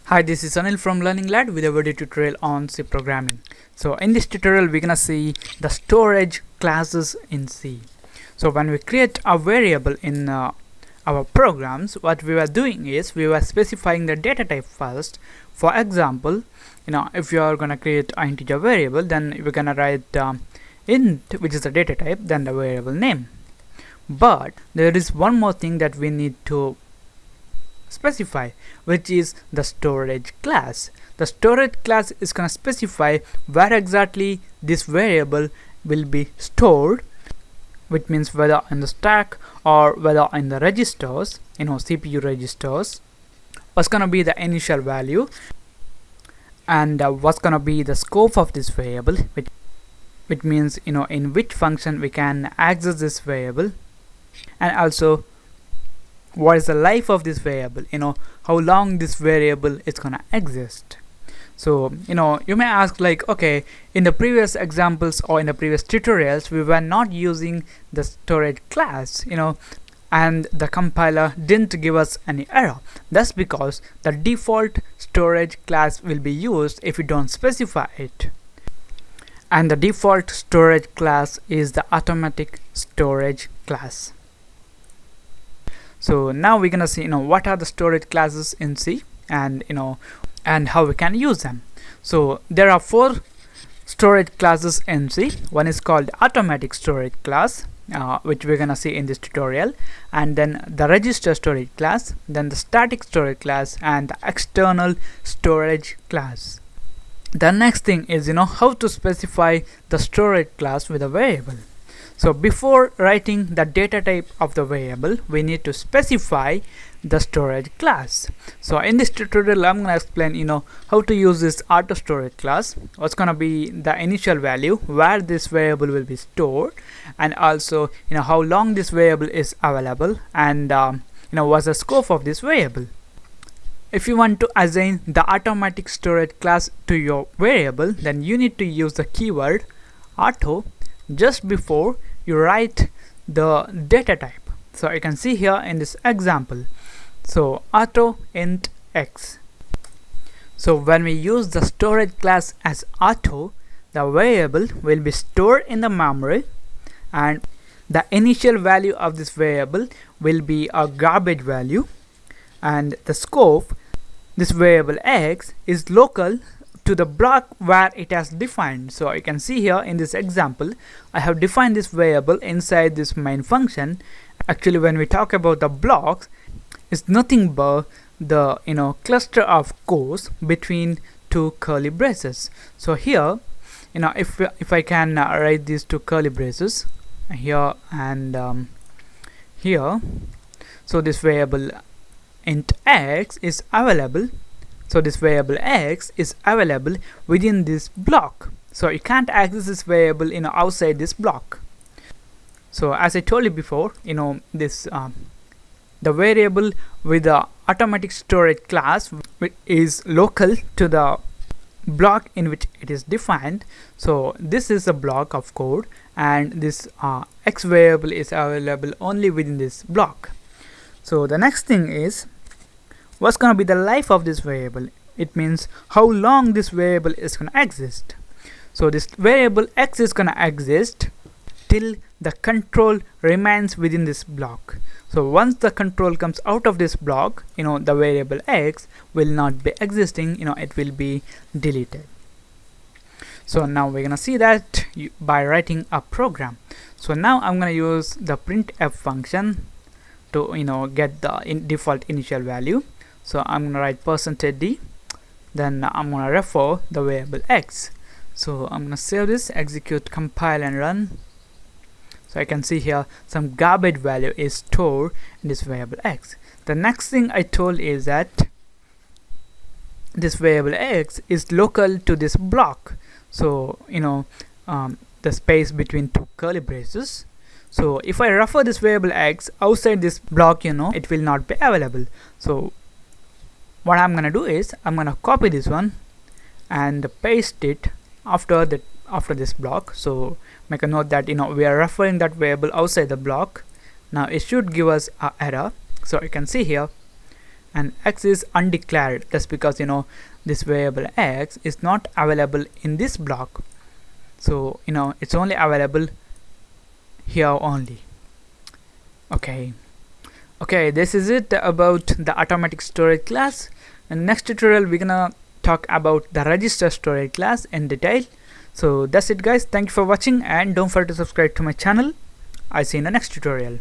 Hi, this is Anil from Learning Lad with a video tutorial on C programming. So in this tutorial we're gonna see the storage classes in C. So when we create a variable in our programs, what we were doing is we were specifying the data type first. For example, if you are gonna create an integer variable, then we're gonna write int, which is the data type, then the variable name. But there is one more thing that we need to specify, which is the storage class. The storage class is going to specify where exactly this variable will be stored, which means whether in the stack or whether in the registers, CPU registers. What's going to be the initial value, and what's going to be the scope of this variable, which means in which function we can access this variable, and also what is the life of this variable, how long this variable is gonna exist. So you may ask, like, okay, in the previous examples or in the previous tutorials we were not using the storage class, and the compiler didn't give us any error. That's because the default storage class will be used if you don't specify it, and the default storage class is the automatic storage class. So now we're gonna see what are the storage classes in C, and and how we can use them. So there are 4 storage classes in C. One is called automatic storage class, which we're gonna see in this tutorial, and then the register storage class, then the static storage class, and the external storage class. The next thing is how to specify the storage class with a variable. So before writing the data type of the variable, we need to specify the storage class. So in this tutorial I'm going to explain how to use this auto storage class, what's going to be the initial value, where this variable will be stored, and also how long this variable is available, and what's the scope of this variable. If you want to assign the automatic storage class to your variable, then you need to use the keyword auto just before you write the data type. So you can see here in this example, so auto int x. So when we use the storage class as auto, the variable will be stored in the memory, and the initial value of this variable will be a garbage value, and the scope, this variable x, is local to the block where it has defined. So you can see here in this example I have defined this variable inside this main function. Actually, when we talk about the blocks, it's nothing but the cluster of cores between 2 curly braces. So here if I can write these 2 curly braces here and here, so this variable int x is available. So this variable x is available within this block, so you can't access this variable outside this block. So as I told you before, this the variable with the automatic storage class is local to the block in which it is defined. So this is a block of code, and this x variable is available only within this block. So the next thing is, what's going to be the life of this variable? It means how long this variable is going to exist. So this variable x is going to exist till the control remains within this block. So once the control comes out of this block, the variable x will not be existing, it will be deleted. So now we're going to see that by writing a program. So now I'm going to use the printf function to get the default initial value. So I'm going to write %d, then I'm going to refer the variable x. So I'm going to save this, execute, compile, and run. So I can see here some garbage value is stored in this variable x. The next thing I told is that this variable x is local to this block. So the space between 2 curly braces. So if I refer this variable x outside this block, it will not be available. So what I'm gonna do is I'm gonna copy this one and paste it after this block. So make a note that we are referring that variable outside the block. Now it should give us an error. So you can see here and x is undeclared. That's because this variable x is not available in this block, so it's only available here only. Okay, this is it about the automatic storage class. In next tutorial we're gonna talk about the register storage class in detail. So that's it guys, thank you for watching and don't forget to subscribe to my channel. I'll see you in the next tutorial.